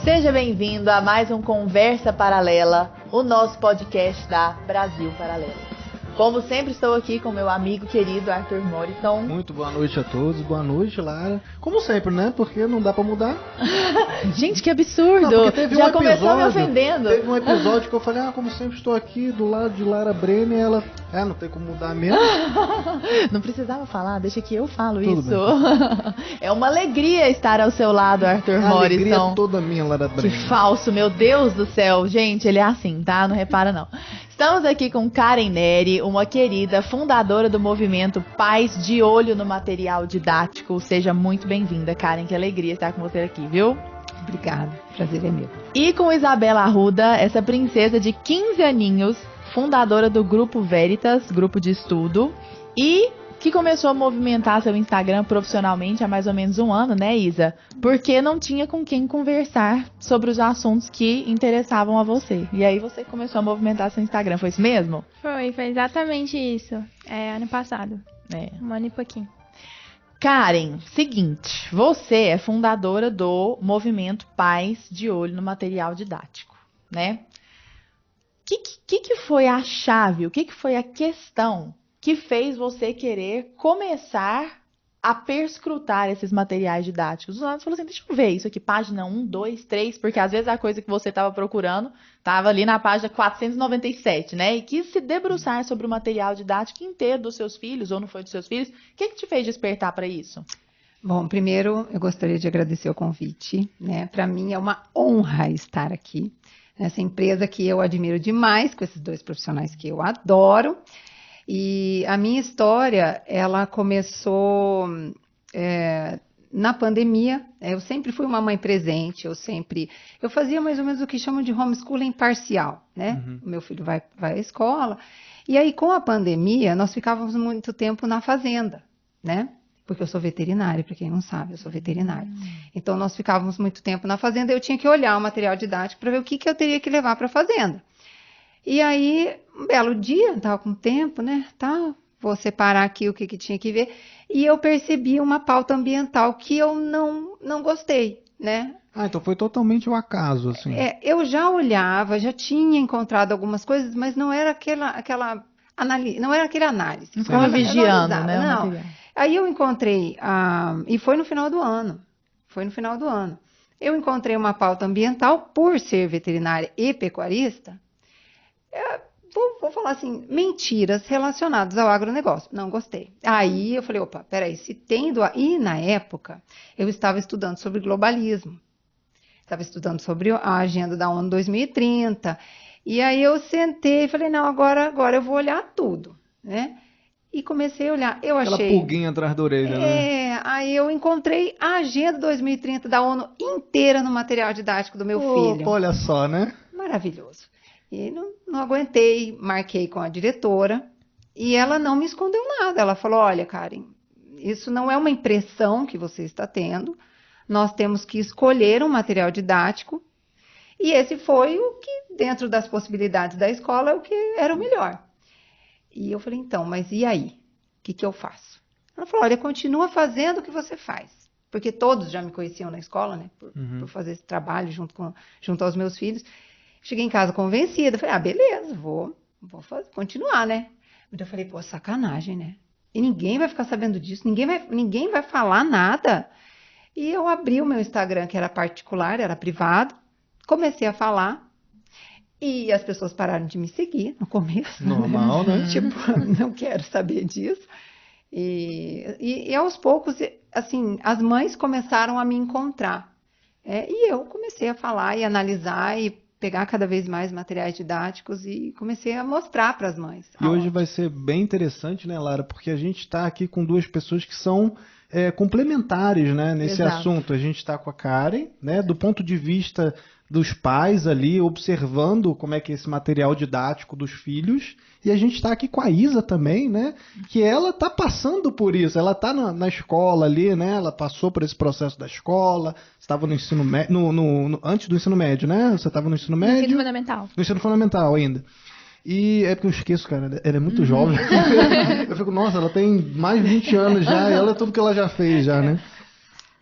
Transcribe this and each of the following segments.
Seja bem-vindo a mais um Conversa Paralela, o nosso podcast da Brasil Paralelo. Como sempre, estou aqui com meu amigo querido Arthur Morrison. Muito boa noite a todos, boa noite, Lara. Como sempre, né? Porque não dá pra mudar. Gente, que absurdo! Não, já começou me ofendendo. Teve um episódio que eu falei, como sempre estou aqui do lado de Lara Brenner, e ela, não tem como mudar mesmo. Não precisava falar, deixa que eu falo Tudo isso. É uma alegria estar ao seu lado, Arthur Morrison. Alegria toda minha, Lara Brenner. Que falso, meu Deus do céu. Gente, ele é assim, tá? Não repara não. Estamos aqui com Karen Neri, uma querida fundadora do movimento Pais de Olho no Material Didático. Seja muito bem-vinda, Karen. Que alegria estar com você aqui, viu? Obrigada, prazer é meu. E com Isabela Arruda, essa princesa de 15 aninhos, fundadora do Grupo Veritas, grupo de estudo, e que começou a movimentar seu Instagram profissionalmente há mais ou menos um ano, né, Isa? Porque não tinha com quem conversar sobre os assuntos que interessavam a você. E aí você começou a movimentar seu Instagram, foi isso mesmo? Foi exatamente isso. Ano passado. Um ano e pouquinho. Karen, seguinte, você é fundadora do movimento Pais de Olho no Material Didático, né? O que foi a chave, o que foi a questão que fez você querer começar a perscrutar esses materiais didáticos? Você falou assim, deixa eu ver isso aqui, página 1, 2, 3, porque às vezes a coisa que você estava procurando estava ali na página 497, né? E quis se debruçar sobre o material didático inteiro dos seus filhos, ou não foi dos seus filhos. O que te fez despertar para isso? Bom, primeiro eu gostaria de agradecer o convite, né? Para mim é uma honra estar aqui nessa empresa que eu admiro demais, com esses dois profissionais que eu adoro. E a minha história, ela começou na pandemia. Eu sempre fui uma mãe presente, eu fazia mais ou menos o que chamam de homeschooling parcial, né? Uhum. O meu filho vai à escola. E aí, com a pandemia, nós ficávamos muito tempo na fazenda, né? Porque eu sou veterinária, para quem não sabe, eu sou veterinária. Então, nós ficávamos muito tempo na fazenda, eu tinha que olhar o material didático para ver o que eu teria que levar para a fazenda. E aí, um belo dia, estava com tempo, né? Vou separar aqui o que tinha que ver. E eu percebi uma pauta ambiental que eu não gostei, né? Então foi totalmente um acaso, assim. Eu já olhava, já tinha encontrado algumas coisas, mas não era não era aquele análise. Não ficava vigiando, né? Não. Aí eu encontrei, e foi no final do ano. Eu encontrei uma pauta ambiental, por ser veterinária e pecuarista. Vou falar assim, mentiras relacionadas ao agronegócio. Não gostei. Aí eu falei, opa, peraí, se tem... E na época, eu estava estudando sobre globalismo. Estava estudando sobre a agenda da ONU 2030. E aí eu sentei e falei, não, agora eu vou olhar tudo, né? E comecei a olhar. Aquela pulguinha atrás da orelha, né? Aí eu encontrei a agenda 2030 da ONU inteira no material didático do meu filho. Olha só, né? Maravilhoso. E não aguentei, marquei com a diretora e ela não me escondeu nada. Ela falou, olha, Karen, isso não é uma impressão que você está tendo, nós temos que escolher um material didático e esse foi o que, dentro das possibilidades da escola, é o que era o melhor. E eu falei, então, mas e aí? O que eu faço? Ela falou, olha, continua fazendo o que você faz. Porque todos já me conheciam na escola, né? Por fazer esse trabalho junto aos meus filhos. Cheguei em casa convencida, falei, beleza, vou continuar, né? Mas eu falei, sacanagem, né? E ninguém vai ficar sabendo disso, ninguém vai falar nada. E eu abri o meu Instagram, que era particular, era privado, comecei a falar, e as pessoas pararam de me seguir no começo. Normal, né? Tipo, não quero saber disso. E aos poucos, assim, as mães começaram a me encontrar. E eu comecei a falar e analisar e pegar cada vez mais materiais didáticos e comecei a mostrar para as mães. E hoje vai ser bem interessante, né, Lara? Porque a gente está aqui com duas pessoas que são complementares, né, nesse Exato. assunto. A gente está com a Karen, né, do ponto de vista dos pais ali, observando como é que é esse material didático dos filhos. E a gente está aqui com a Isa também, né? Que ela está passando por isso. Ela está na escola ali, né? Ela passou por esse processo da escola. Estava no ensino médio, antes do ensino médio, né? Você estava no ensino médio? Ensino fundamental. No ensino fundamental ainda. E é porque eu esqueço, cara, ela é muito jovem. Eu fico, nossa, ela tem mais de 20 anos já, e ela é tudo que ela já fez já, né?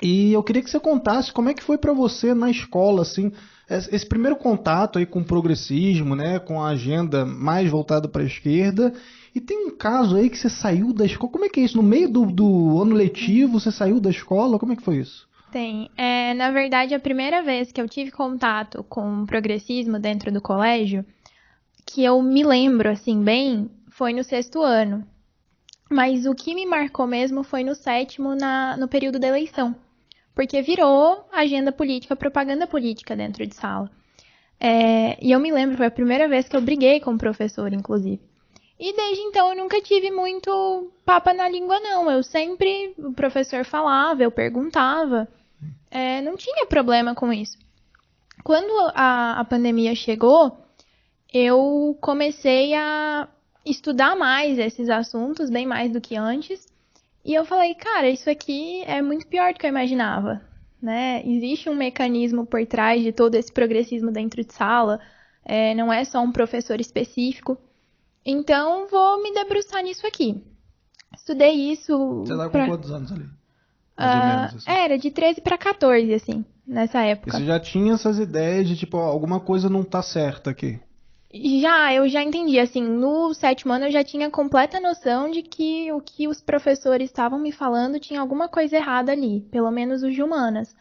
E eu queria que você contasse como é que foi para você na escola, assim, esse primeiro contato aí com o progressismo, né, com a agenda mais voltada para a esquerda. E tem um caso aí que você saiu da escola. Como é que é isso? No meio do ano letivo, você saiu da escola? Como é que foi isso? Tem. Na verdade, a primeira vez que eu tive contato com o progressismo dentro do colégio, que eu me lembro, assim, bem, foi no 6º ano. Mas o que me marcou mesmo foi no 7º, no período da eleição. Porque virou agenda política, propaganda política dentro de sala. E eu me lembro, foi a primeira vez que eu briguei com o professor, inclusive. E desde então eu nunca tive muito papa na língua, não. O professor falava, eu perguntava. Não tinha problema com isso. Quando a pandemia chegou, eu comecei a estudar mais esses assuntos, bem mais do que antes. E eu falei, cara, isso aqui é muito pior do que eu imaginava, né? Existe um mecanismo por trás de todo esse progressismo dentro de sala. Não é só um professor específico. Então, vou me debruçar nisso aqui. Estudei isso... Você estava com quantos anos ali? Mais ou menos, assim. Era de 13 para 14, assim, nessa época. E você já tinha essas ideias de, tipo, alguma coisa não tá certa aqui? Eu já entendi, assim, no 7º ano eu já tinha completa noção de que o que os professores estavam me falando tinha alguma coisa errada ali, pelo menos os de humanas.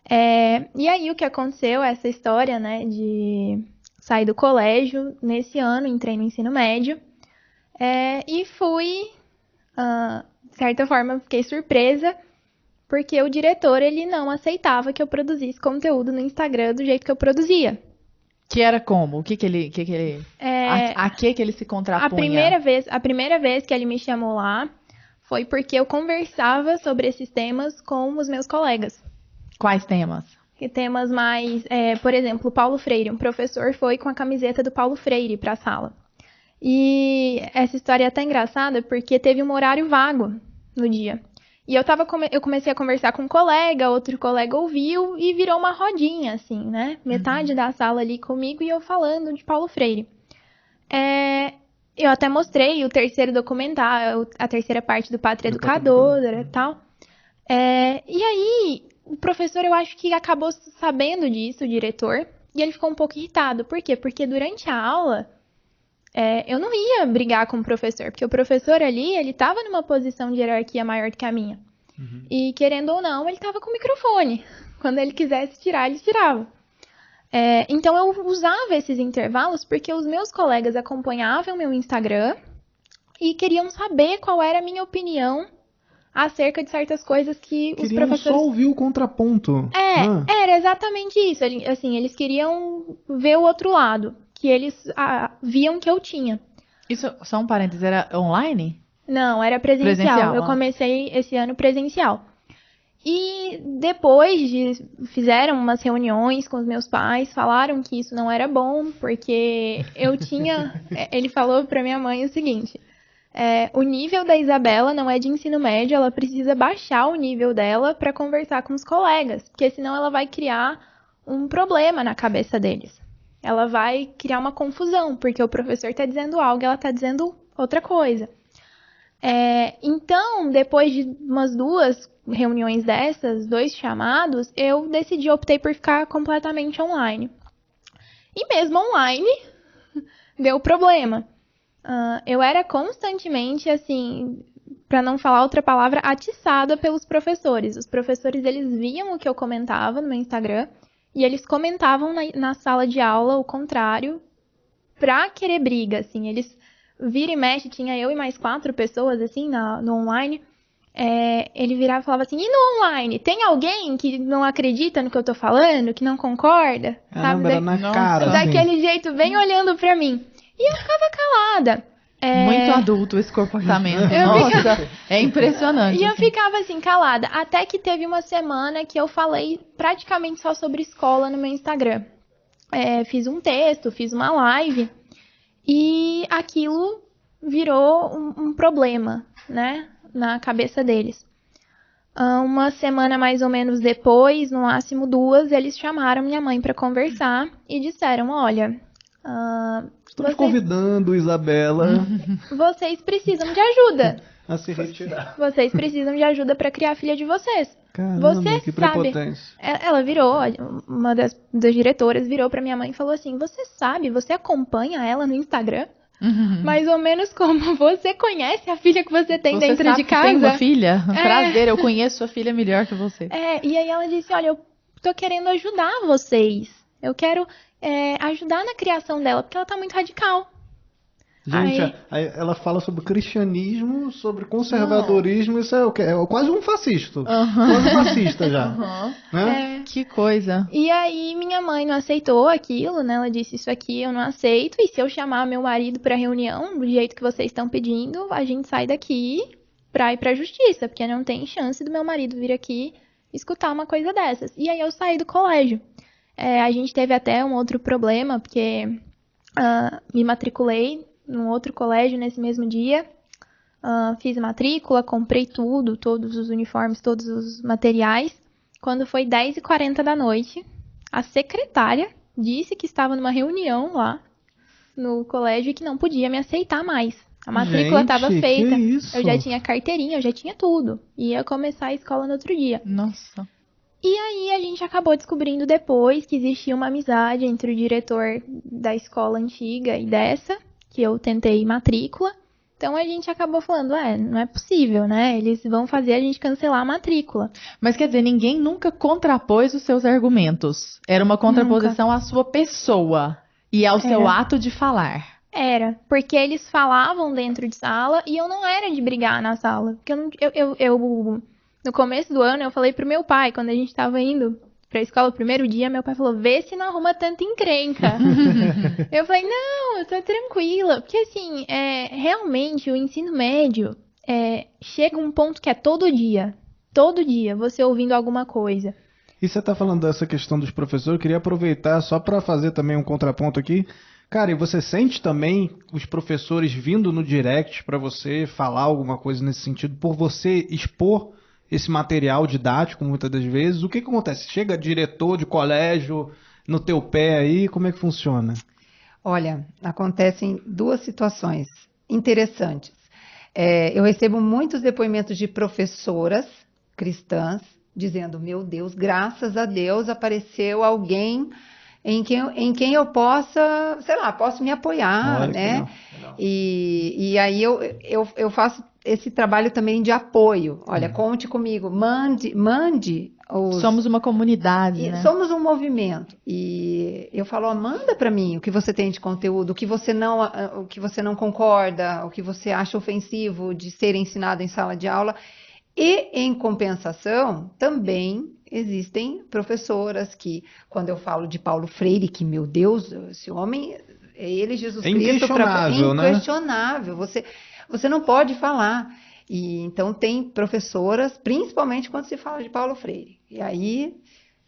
E aí o que aconteceu, essa história, né, de sair do colégio, nesse ano entrei no ensino médio, e fui, de certa forma, fiquei surpresa, porque o diretor, ele não aceitava que eu produzisse conteúdo no Instagram do jeito que eu produzia. Que era como? A que ele se contrapunha? A primeira vez que ele me chamou lá foi porque eu conversava sobre esses temas com os meus colegas. Quais temas? Temas mais, por exemplo, Paulo Freire. Um professor foi com a camiseta do Paulo Freire para a sala. E essa história é até engraçada porque teve um horário vago no dia. E eu comecei a conversar com um colega, outro colega ouviu e virou uma rodinha, assim, né? Metade da sala ali comigo e eu falando de Paulo Freire. Eu até mostrei o terceiro documentário, a terceira parte do Pátria Educadora e tal. E aí, o professor, eu acho que acabou sabendo disso, o diretor, e ele ficou um pouco irritado. Por quê? Porque durante a aula, eu não ia brigar com o professor, porque o professor ali, ele estava numa posição de hierarquia maior do que a minha. E, querendo ou não, ele estava com o microfone. Quando ele quisesse tirar, ele tirava. Então, eu usava esses intervalos porque os meus colegas acompanhavam meu Instagram e queriam saber qual era a minha opinião acerca de certas coisas que os professores... só ouvir o contraponto. Era exatamente isso. Assim, eles queriam ver o outro lado, que eles viam que eu tinha. Isso, só um parênteses, era online? Não, era presencial. Eu comecei esse ano presencial. E depois fizeram umas reuniões com os meus pais, falaram que isso não era bom, porque eu tinha... Ele falou pra minha mãe o seguinte... o nível da Isabela não é de ensino médio, ela precisa baixar o nível dela para conversar com os colegas, porque senão ela vai criar um problema na cabeça deles. Ela vai criar uma confusão, porque o professor está dizendo algo e ela está dizendo outra coisa. Então, depois de umas 2 reuniões dessas, 2 chamados, eu optei por ficar completamente online. E mesmo online, deu problema. Eu era constantemente, assim, para não falar outra palavra, atiçada pelos professores. Os professores, eles viam o que eu comentava no meu Instagram e eles comentavam na sala de aula o contrário pra querer briga, assim. Eles vira e mexe, tinha eu e mais 4 pessoas, assim, no online. Ele virava e falava assim, e no online, tem alguém que não acredita no que eu tô falando, que não concorda? Sabe? Era na cara, daquele assim. jeito, bem olhando pra mim. E eu ficava calada. Muito adulto esse comportamento. Nossa, é impressionante. E eu ficava assim, calada. Até que teve uma semana que eu falei praticamente só sobre escola no meu Instagram. Fiz um texto, fiz uma live. E aquilo virou um problema, né? Na cabeça deles. Uma semana mais ou menos depois, no máximo 2, eles chamaram minha mãe para conversar e disseram, olha... Estamos convidando, Isabela. Vocês precisam de ajuda. A se retirar. Vocês precisam de ajuda para criar a filha de vocês. Caramba, Você que sabe. prepotência. Ela virou, uma das diretoras virou pra minha mãe e falou assim: você sabe, você acompanha ela no Instagram? Mais ou menos como você conhece a filha que você tem Você dentro sabe de que casa. tem uma filha? É. Prazer, eu conheço sua filha melhor que você. E aí ela disse: olha, eu tô querendo ajudar vocês. Eu quero ajudar na criação dela, porque ela tá muito radical. Gente, Aí- ela fala sobre cristianismo, sobre conservadorismo, isso é o quê? É quase um fascista. Quase um fascista já. Né? Que coisa. E aí minha mãe não aceitou aquilo, né? Ela disse: isso aqui eu não aceito, e se eu chamar meu marido pra reunião, do jeito que vocês estão pedindo, a gente sai daqui pra ir pra justiça, porque não tem chance do meu marido vir aqui escutar uma coisa dessas. E aí eu saí do colégio. A gente teve até um outro problema, porque me matriculei num outro colégio nesse mesmo dia. Fiz matrícula, comprei tudo, todos os uniformes, todos os materiais. Quando foi 10h40 da noite, a secretária disse que estava numa reunião lá no colégio e que não podia me aceitar mais. A matrícula estava Gente, feita, que isso? eu já tinha carteirinha, eu já tinha tudo. Ia começar a escola no outro dia. Nossa. E aí a gente acabou descobrindo depois que existia uma amizade entre o diretor da escola antiga e dessa, que eu tentei matrícula. Então a gente acabou falando, não é possível, né? Eles vão fazer a gente cancelar a matrícula. Mas quer dizer, ninguém nunca contrapôs os seus argumentos. Era uma contraposição à sua pessoa e ao seu ato de falar. Era, porque eles falavam dentro de sala e eu não era de brigar na sala. Porque no começo do ano eu falei pro meu pai, quando a gente tava indo pra escola o primeiro dia, meu pai falou: vê se não arruma tanta encrenca. Eu falei: não, eu tô tranquila. Porque assim, realmente o ensino médio chega um ponto que é todo dia você ouvindo alguma coisa. E você tá falando dessa questão dos professores, eu queria aproveitar só para fazer também um contraponto aqui. Cara, e você sente também os professores vindo no direct para você falar alguma coisa nesse sentido, por você expor esse material didático muitas das vezes? O que acontece? Chega diretor de colégio no teu pé aí, como é que funciona? Olha, acontecem duas situações interessantes. Eu recebo muitos depoimentos de professoras cristãs dizendo: meu Deus, graças a Deus apareceu alguém em quem eu possa, sei lá, posso me apoiar, Olha, né? legal. E aí eu faço esse trabalho também de apoio. Olha, conte comigo, mande os... Somos uma comunidade, né? Somos um movimento. E eu falo: manda para mim o que você tem de conteúdo, o que você não concorda, o que você acha ofensivo de ser ensinado em sala de aula. E, em compensação, também existem professoras que, quando eu falo de Paulo Freire, que, meu Deus, esse homem, é ele, Jesus Cristo. Inquestionável, né? Inquestionável. Você não pode falar. E então tem professoras, principalmente quando se fala de Paulo Freire. E aí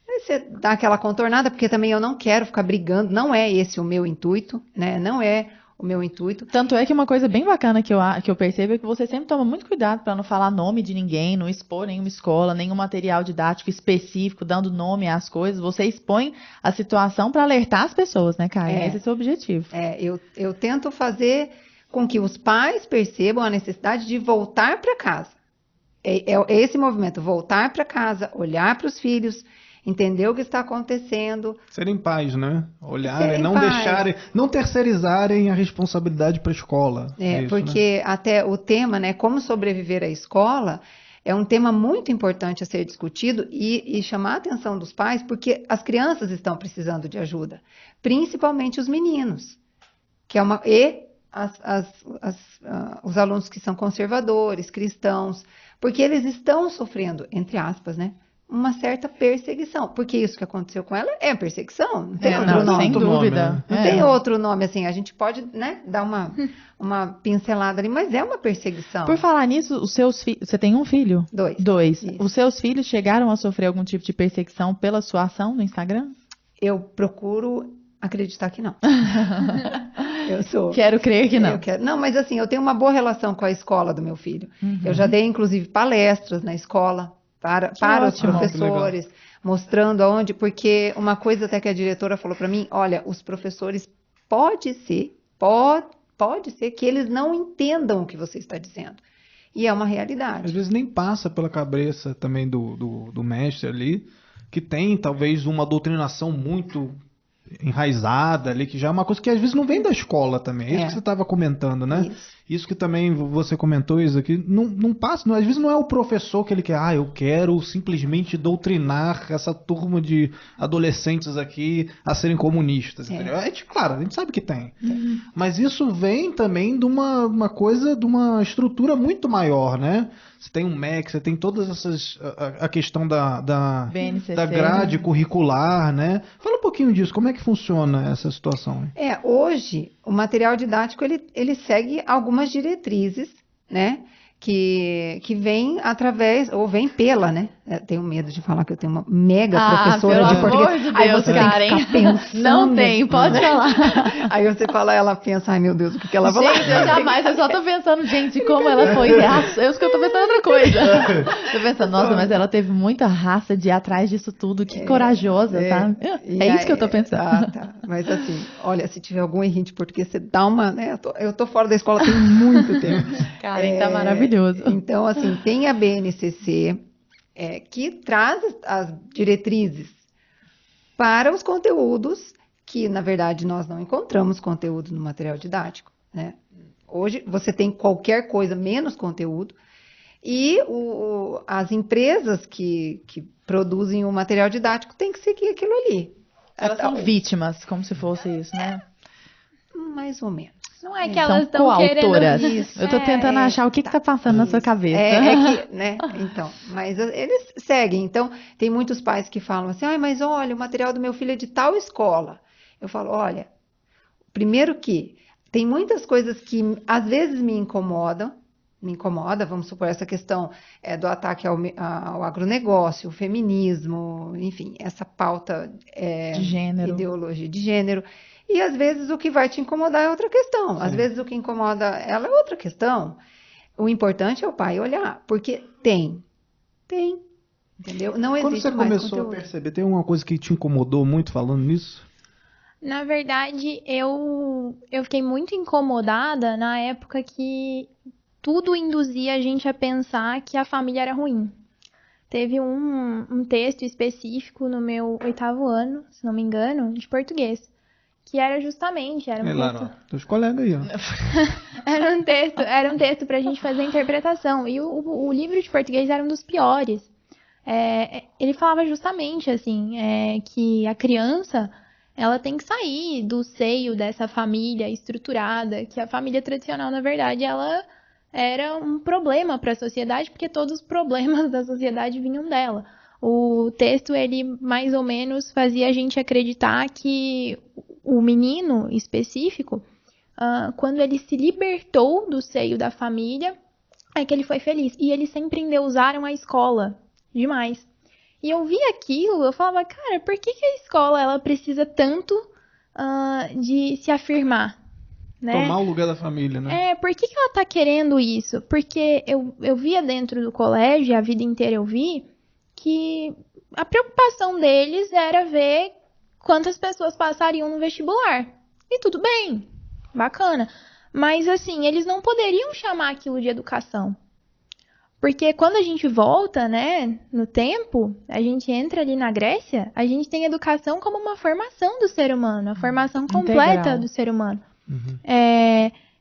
você dá aquela contornada, porque também eu não quero ficar brigando, não é esse o meu intuito, né? Não é o meu intuito. Tanto é que uma coisa bem bacana que eu percebo é que você sempre toma muito cuidado para não falar nome de ninguém, não expor nenhuma escola, nenhum material didático específico, dando nome às coisas. Você expõe a situação para alertar as pessoas, né, Karen? Esse é o seu objetivo. Eu tento fazer com que os pais percebam a necessidade de voltar para casa. É esse movimento: voltar para casa, olhar para os filhos, entender o que está acontecendo. Serem pais, né? Olharem, Serem não pais. deixarem, não terceirizarem a responsabilidade para a escola. É isso, porque né? até o tema, né, como sobreviver à escola, é um tema muito importante a ser discutido e chamar a atenção dos pais, porque as crianças estão precisando de ajuda, principalmente os meninos, os alunos que são conservadores, cristãos, porque eles estão sofrendo, entre aspas, né, uma certa perseguição, porque isso que aconteceu com ela é perseguição, não tem outro nome. Sem dúvida. Não tem outro nome, assim, a gente pode, né, dar uma pincelada ali, mas é uma perseguição. Por falar nisso, você tem um filho? Dois. Isso. Os seus filhos chegaram a sofrer algum tipo de perseguição pela sua ação no Instagram? Eu procuro acreditar que não. Quero crer que não. Não, mas assim, eu tenho uma boa relação com a escola do meu filho. Eu já dei, inclusive, palestras na escola para os professores, mostrando aonde, porque uma coisa até que a diretora falou para mim: olha, os professores pode ser que eles não entendam o que você está dizendo. E é uma Às realidade. vezes nem passa pela cabeça também do mestre ali, que tem talvez uma doutrinação muito enraizada ali, que já é uma coisa que às vezes não vem da escola também. É isso que você estava comentando, né? Isso que também você comentou, isso aqui, não passa, às vezes não é o professor que ele quer, eu quero simplesmente doutrinar essa turma de adolescentes aqui a serem comunistas, entendeu? Claro, a gente sabe que tem. Mas isso vem também de uma coisa, de uma estrutura muito maior, né? Você tem um MEC, você tem todas essas, a questão da grade curricular, né? Fala um pouquinho disso, como é que funciona essa situação? Hoje, o material didático, ele segue algumas diretrizes, né? Que vem através, ou vem pela, né? Eu tenho medo de falar que eu tenho uma mega professora de português. De Deus, aí você Karen. tem que ficar pensando. Não tem, pode falar. Aí você fala, ela pensa, ai meu Deus, o que ela vai falar? Gente, eu só tô pensando, gente, como ela foi raça. Eu tô pensando outra coisa. Tô pensando, nossa, mas ela teve muita raça de ir atrás disso tudo, que corajosa, sabe? É isso que eu tô pensando. Tá. Mas assim, olha, se tiver algum errinho de português, você dá uma, né? Eu tô fora da escola tem muito tempo. Karen, tá maravilhoso. Então, assim, tem a BNCC, que traz as diretrizes para os conteúdos que, na verdade, nós não encontramos conteúdo no material didático, né? Hoje, você tem qualquer coisa menos conteúdo e as empresas que produzem o material didático têm que seguir aquilo ali. Elas são vítimas, como se fosse isso, né? Mais ou menos. Não é que elas são estão querendo isso. Eu tô tentando achar o que tá passando na sua cabeça. Que, né? Então, mas eles seguem. Então, tem muitos pais que falam assim, mas olha, o material do meu filho é de tal escola. Eu falo, olha, primeiro que tem muitas coisas que às vezes me incomoda, vamos supor, essa questão do ataque ao agronegócio, o feminismo, enfim, essa pauta de gênero, ideologia de gênero. E às vezes o que vai te incomodar é outra questão. Sim. Às vezes o que incomoda ela é outra questão. O importante é o pai olhar, porque tem. Entendeu? Não existe. Quando você começou a perceber, tem alguma coisa que te incomodou muito falando nisso? Na verdade, eu fiquei muito incomodada na época que tudo induzia a gente a pensar que a família era ruim. Teve um texto específico no meu 8º ano, se não me engano, de português, que era justamente... Era um texto... Teus colegas aí, ó. Era um texto pra gente fazer a interpretação, e o livro de português era um dos piores. Ele falava justamente, assim, que a criança... ela tem que sair do seio dessa família estruturada, que a família tradicional, na verdade, ela era um problema para a sociedade, porque todos os problemas da sociedade vinham dela. O texto, ele mais ou menos fazia a gente acreditar que o menino específico, quando ele se libertou do seio da família, é que ele foi feliz. E eles sempre endeusaram a escola demais. E eu vi aquilo, eu falava, cara, por que a escola ela precisa tanto de se afirmar? Né? Tomar o lugar da família, né? Por que ela tá querendo isso? Porque eu via dentro do colégio, a vida inteira eu vi, que a preocupação deles era ver quantas pessoas passariam no vestibular. E tudo bem, bacana. Mas assim, eles não poderiam chamar aquilo de educação. Porque quando a gente volta, né, no tempo, a gente entra ali na Grécia, a gente tem educação como uma formação do ser humano, a formação completa do ser humano. Uhum.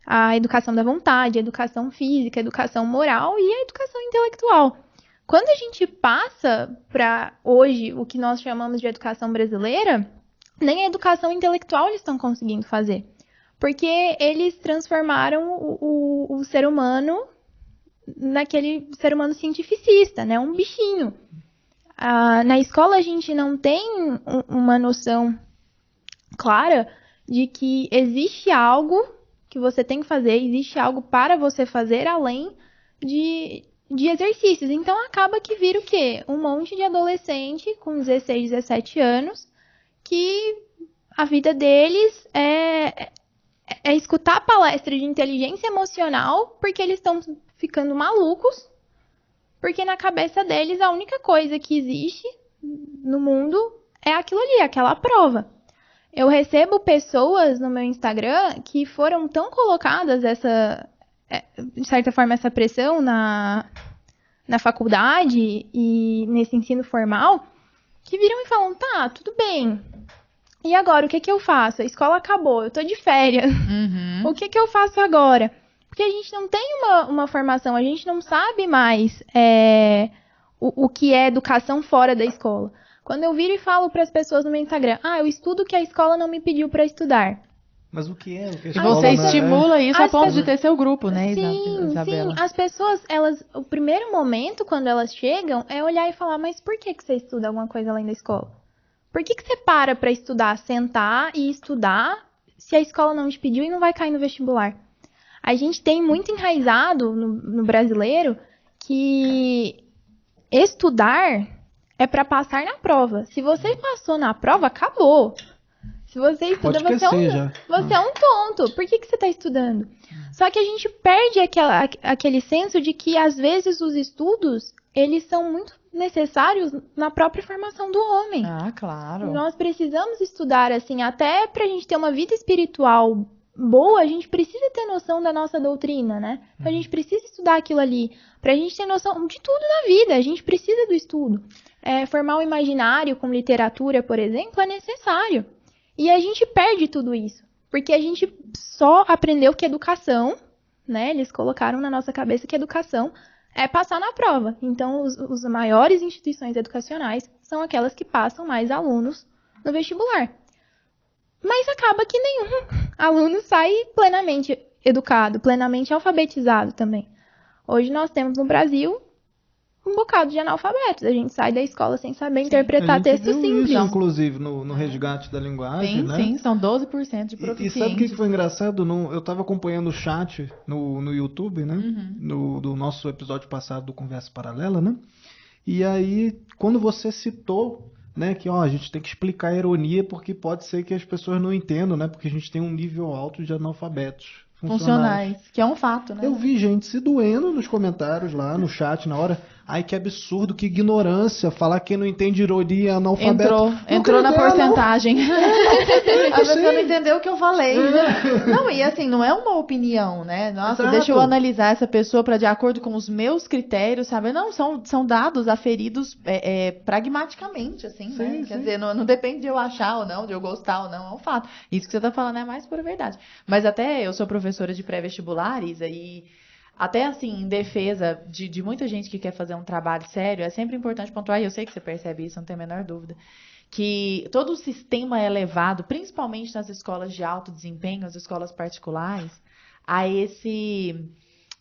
A educação da vontade, a educação física, a educação moral e a educação intelectual. Quando a gente passa para hoje o que nós chamamos de educação brasileira, nem a educação intelectual eles estão conseguindo fazer. Porque eles transformaram o ser humano naquele ser humano cientificista, né? Um bichinho. Na escola a gente não tem uma noção clara de que existe algo que você tem que fazer, existe algo para você fazer além de exercícios. Então acaba que vira o quê? Um monte de adolescente com 16, 17 anos que a vida deles é escutar palestra de inteligência emocional porque eles estão ficando malucos, porque na cabeça deles a única coisa que existe no mundo é aquilo ali, aquela prova. Eu recebo pessoas no meu Instagram que foram tão colocadas de certa forma, essa pressão na faculdade e nesse ensino formal, que viram e falam, tá, tudo bem. E agora, o que eu faço? A escola acabou, eu tô de férias. Uhum. O que eu faço agora? Porque a gente não tem uma formação, a gente não sabe mais o que é educação fora da escola. Quando eu viro e falo para as pessoas no meu Instagram, eu estudo o que a escola não me pediu para estudar. Mas o que é? O que a E escola, você né? estimula isso a As ponto pessoas- de ter seu grupo, né, Sim, Isabela? sim. As pessoas, o primeiro momento, quando elas chegam, é olhar e falar, mas por que você estuda alguma coisa além da escola? Por que você para estudar, sentar e estudar, se a escola não te pediu e não vai cair no vestibular? A gente tem muito enraizado no brasileiro que estudar é para passar na prova. Se você passou na prova, acabou. Se você estuda, Pode esquecer já. você é um tonto. Por que você está estudando? Só que a gente perde aquele senso de que, às vezes, os estudos, eles são muito necessários na própria formação do homem. Ah, claro. Nós precisamos estudar, assim, até pra gente ter uma vida espiritual boa, a gente precisa ter noção da nossa doutrina, né? Então, a gente precisa estudar aquilo ali. Pra gente ter noção de tudo na vida, a gente precisa do estudo. Formar um imaginário com literatura, por exemplo, é necessário. E a gente perde tudo isso. Porque a gente só aprendeu que educação, né? Eles colocaram na nossa cabeça que educação é passar na prova. Então, as maiores instituições educacionais são aquelas que passam mais alunos no vestibular. Mas acaba que nenhum aluno sai plenamente educado, plenamente alfabetizado também. Hoje nós temos no Brasil um bocado de analfabetos. A gente sai da escola sem saber interpretar texto viu simples. Isso, inclusive, no resgate da linguagem, Sim, né? sim, são 12% de E proficientes. sabe o que foi engraçado? Eu estava acompanhando o chat no YouTube, né? Do nosso episódio passado do Conversa Paralela, né? E aí, quando você citou, né, que a gente tem que explicar a ironia porque pode ser que as pessoas não entendam, né? Porque a gente tem um nível alto de analfabetos funcionais. Que é um fato, né? Eu vi gente se doendo nos comentários lá, no chat, na hora. Ai, que absurdo, que ignorância. Falar que quem não entende ironia é analfabeto. Entrou na porcentagem. A pessoa sei. não entendeu o que eu falei. Não, e assim, não é uma opinião, né? Nossa, Exato. deixa eu analisar essa pessoa para de acordo com os meus critérios, sabe? Não, são dados aferidos pragmaticamente, assim, né? Sim, Quer sim. dizer, não depende de eu achar ou não, de eu gostar ou não, é um fato. Isso que você tá falando é mais pura verdade. Mas até eu sou professora de pré-vestibular, Isa, e até assim, em defesa de muita gente que quer fazer um trabalho sério, é sempre importante pontuar, e eu sei que você percebe isso, não tem a menor dúvida, que todo o sistema é levado, principalmente nas escolas de alto desempenho, as escolas particulares, a esse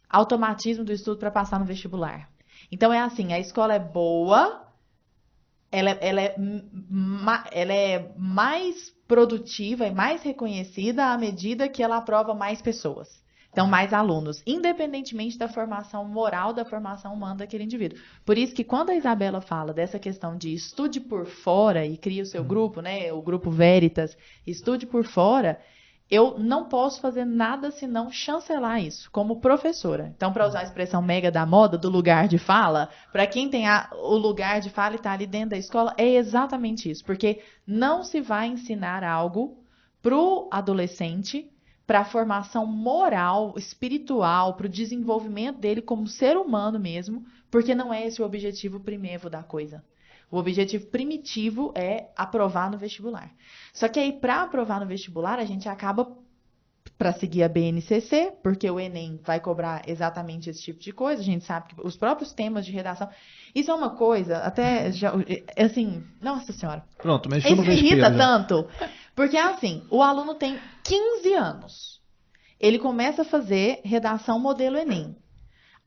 automatismo do estudo para passar no vestibular. Então é assim, a escola é boa, ela é mais produtiva e mais reconhecida à medida que ela aprova mais pessoas. Então, mais alunos, independentemente da formação moral, da formação humana daquele indivíduo. Por isso que quando a Isabela fala dessa questão de estude por fora e cria o seu grupo, né, o grupo Veritas, estude por fora, eu não posso fazer nada senão chancelar isso, como professora. Então, para usar a expressão mega da moda, do lugar de fala, para quem tem o lugar de fala e está ali dentro da escola, é exatamente isso. Porque não se vai ensinar algo para o adolescente, para a formação moral, espiritual, para o desenvolvimento dele como ser humano mesmo, porque não é esse o objetivo primeiro da coisa. O objetivo primitivo é aprovar no vestibular. Só que aí, para aprovar no vestibular, a gente acaba, para seguir a BNCC, porque o Enem vai cobrar exatamente esse tipo de coisa, a gente sabe que os próprios temas de redação, isso é uma coisa, até, já, assim, nossa senhora. Pronto, mexeu Isso no me irrita vespeiro. tanto, porque assim, o aluno tem 15 anos, ele começa a fazer redação modelo Enem.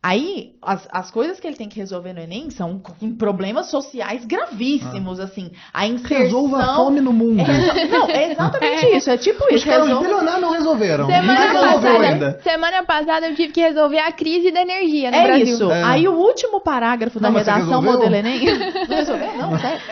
Aí, as coisas que ele tem que resolver no Enem são com problemas sociais gravíssimos, assim. A inserção... Resolva a fome no mundo. Não, é exatamente isso. É tipo Os isso. caras Resolva... bilionários não resolveram. Ninguém resolveu ainda. Semana passada eu tive que resolver a crise da energia no É Brasil. isso. É. Aí o último parágrafo da Não, mas você redação resolveu? modelo Enem... Não resolveu? Não, sério.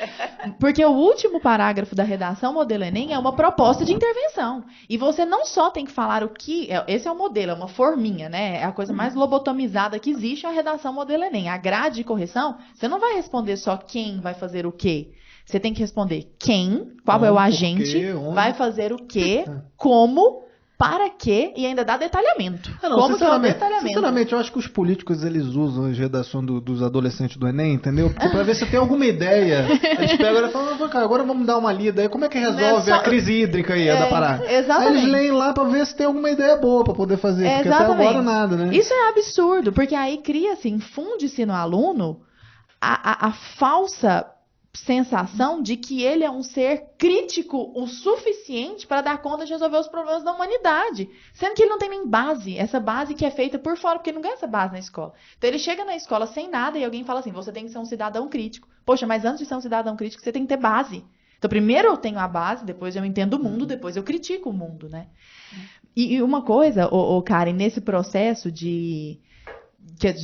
Porque o último parágrafo da redação modelo Enem é uma proposta de intervenção. E você não só tem que falar o que... Esse é o modelo, é uma forminha, né? É a coisa mais lobotomizada que existe, a redação modelo Enem. A grade de correção, você não vai responder só quem vai fazer o quê. Você tem que responder quem, qual é o Onde, agente, por quê, onde. vai fazer o quê, como, Para quê? E ainda dá detalhamento. Não, Como que é o detalhamento? Sinceramente, eu acho que os políticos, eles usam as redações dos adolescentes do Enem, entendeu? Porque pra ver se tem alguma ideia, eles pegam e falam, cara, agora vamos dar uma lida aí, como é que resolve a crise hídrica aí da parada? Exatamente. Aí eles leem lá pra ver se tem alguma ideia boa pra poder fazer, porque até agora nada, né? Isso é absurdo, porque aí cria-se, infunde-se no aluno a falsa sensação de que ele é um ser crítico o suficiente para dar conta de resolver os problemas da humanidade, sendo que ele não tem nem base, essa base que é feita por fora, porque ele não ganha essa base na escola. Então ele chega na escola sem nada e alguém fala assim, você tem que ser um cidadão crítico. Poxa, mas antes de ser um cidadão crítico, você tem que ter base. Então primeiro eu tenho a base, depois eu entendo o mundo, depois eu critico o mundo, né? E uma coisa, Karen, nesse processo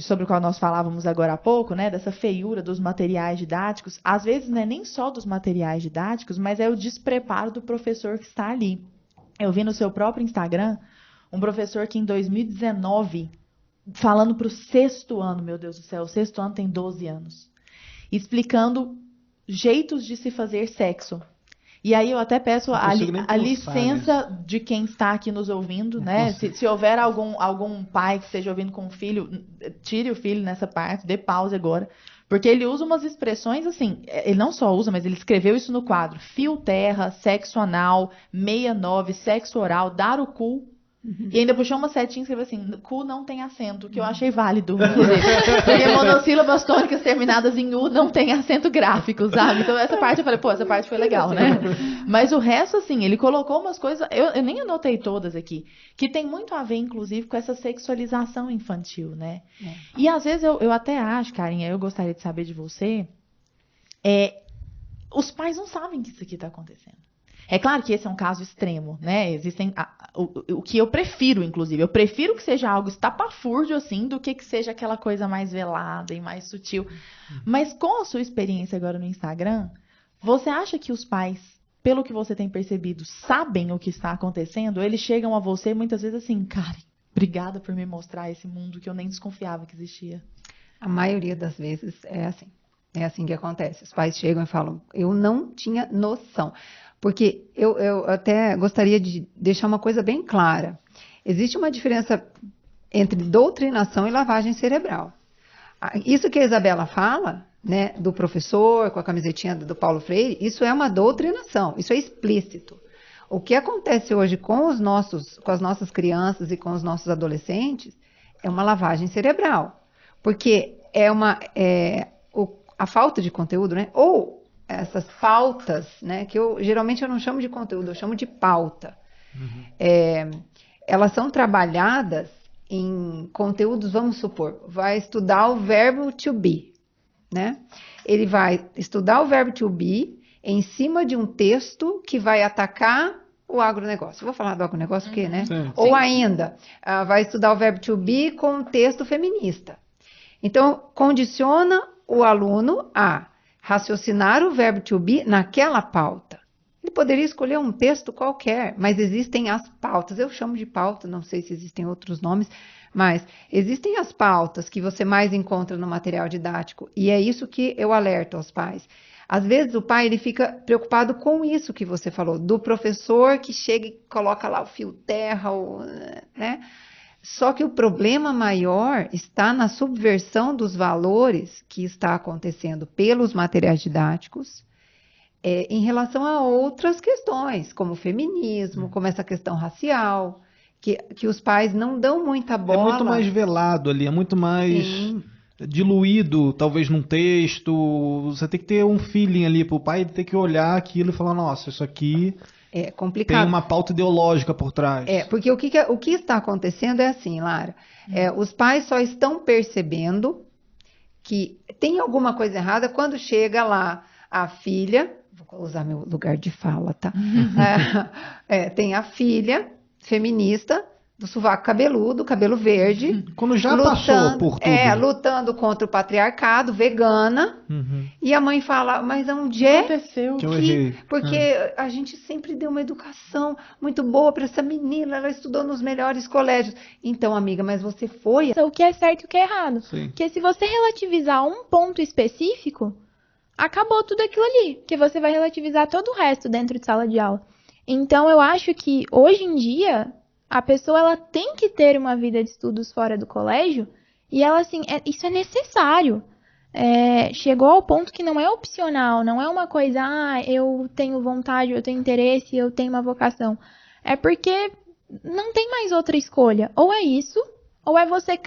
sobre o qual nós falávamos agora há pouco, né, dessa feiura dos materiais didáticos, às vezes não é nem só dos materiais didáticos, mas é o despreparo do professor que está ali. Eu vi no seu próprio Instagram um professor que em 2019, falando para o 6º ano, meu Deus do céu, o 6º ano tem 12 anos, explicando jeitos de se fazer sexo. E aí eu até peço a licença de quem está aqui nos ouvindo, né? Se houver algum pai que esteja ouvindo com o filho, tire o filho nessa parte, dê pausa agora. Porque ele usa umas expressões assim, ele não só usa, mas ele escreveu isso no quadro. Fio terra, sexo anal, 69, sexo oral, dar o cu. E ainda puxou uma setinha e escreveu assim, cu não tem acento, que eu achei válido, inclusive. Porque monossílabas tônicas terminadas em U não tem acento gráfico, sabe? Então essa parte eu falei, pô, essa parte foi legal, né? Mas o resto, assim, ele colocou umas coisas, eu nem anotei todas aqui, que tem muito a ver, inclusive, com essa sexualização infantil, né? E às vezes eu até acho, Karen, eu gostaria de saber de você, os pais não sabem que isso aqui está acontecendo. É claro que esse é um caso extremo, né? Existem o que eu prefiro, inclusive. Eu prefiro que seja algo estapafúrdio, assim, do que seja aquela coisa mais velada e mais sutil. Mas com a sua experiência agora no Instagram, você acha que os pais, pelo que você tem percebido, sabem o que está acontecendo? Eles chegam a você muitas vezes assim, Karen, obrigada por me mostrar esse mundo que eu nem desconfiava que existia. A maioria das vezes é assim. É assim que acontece. Os pais chegam e falam, eu não tinha noção. Porque eu até gostaria de deixar uma coisa bem clara. Existe uma diferença entre doutrinação e lavagem cerebral. Isso que a Isabela fala, né, do professor com a camisetinha do Paulo Freire, isso é uma doutrinação, isso é explícito. O que acontece hoje com as nossas crianças e com os nossos adolescentes é uma lavagem cerebral. Porque a falta de conteúdo, né, ou essas pautas, né, que geralmente eu não chamo de conteúdo, eu chamo de pauta. Elas são trabalhadas em conteúdos, vamos supor, vai estudar o verbo to be, né? Ele vai estudar o verbo to be em cima de um texto que vai atacar o agronegócio. Vou falar do agronegócio porque, né? Sim. Ou ainda, vai estudar o verbo to be com um texto feminista. Então, condiciona o aluno a raciocinar o verbo to be naquela pauta. Ele poderia escolher um texto qualquer, mas existem as pautas. Eu chamo de pauta, não sei se existem outros nomes, mas existem as pautas que você mais encontra no material didático, e é isso que eu alerto aos pais. Às vezes o pai ele fica preocupado com isso que você falou, do professor que chega e coloca lá o fio terra, né? Só que o problema maior está na subversão dos valores que está acontecendo pelos materiais didáticos em relação a outras questões, como o feminismo, como essa questão racial, que os pais não dão muita bola. É muito mais velado ali, é muito mais diluído, talvez num texto. Você tem que ter um feeling ali para o pai ter que olhar aquilo e falar, nossa, isso aqui... É complicado. Tem uma pauta ideológica por trás. Porque o que está acontecendo é assim, Lara. Os pais só estão percebendo que tem alguma coisa errada quando chega lá a filha, vou usar meu lugar de fala, tá? Tem a filha feminista do sovaco cabeludo, cabelo verde. Quando já passou por tudo. Lutando contra o patriarcado, vegana. E a mãe fala, mas onde é aconteceu? Eu errei. Porque a gente sempre deu uma educação muito boa para essa menina, ela estudou nos melhores colégios. Então, amiga, mas você foi... O que é certo e o que é errado. Sim. Porque se você relativizar um ponto específico, acabou tudo aquilo ali. Porque você vai relativizar todo o resto dentro de sala de aula. Então, eu acho que, hoje em dia... A pessoa, ela tem que ter uma vida de estudos fora do colégio, e ela, assim, isso é necessário. Chegou ao ponto que não é opcional, não é uma coisa, eu tenho vontade, eu tenho interesse, eu tenho uma vocação. É porque não tem mais outra escolha. Ou é isso, ou é você